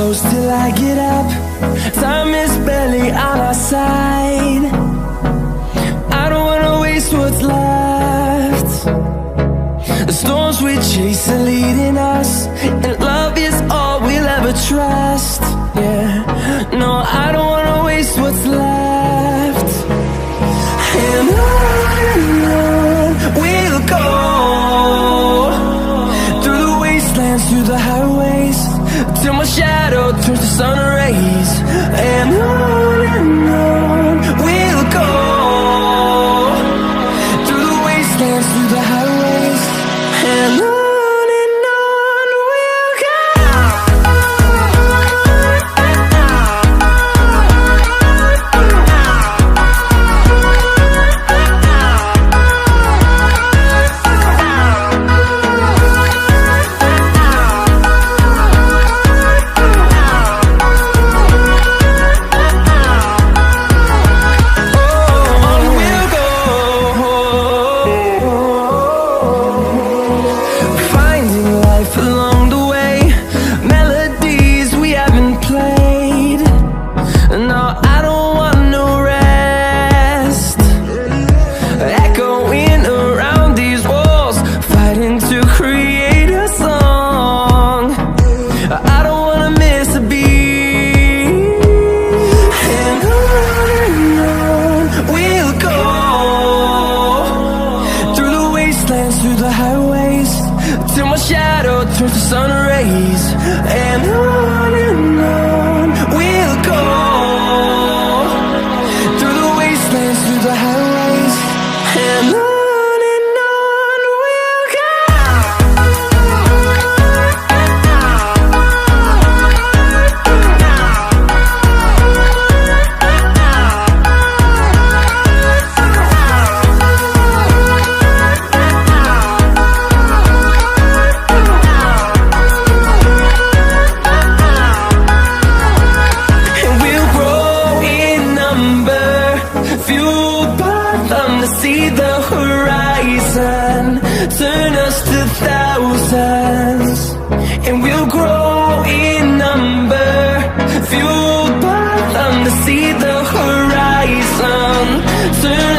close till I get up. Time is barely on our side. I don't wanna waste what's left. The storms we chase are leading us, and love is all we'll ever trust. Yeah, no, I don't wanna waste what's left. And on we'll go, through the wastelands, through the highways, till my shadow turns to sun rays. And on we'll go, through the wastelands, through the highways, and on we'll go. Turns to sun rays, and on we'll go, through the wastelands, through the highways, and on we'll go. See the horizon, turn us to thousands, and we'll grow in number, fueled by them to see the horizon, turn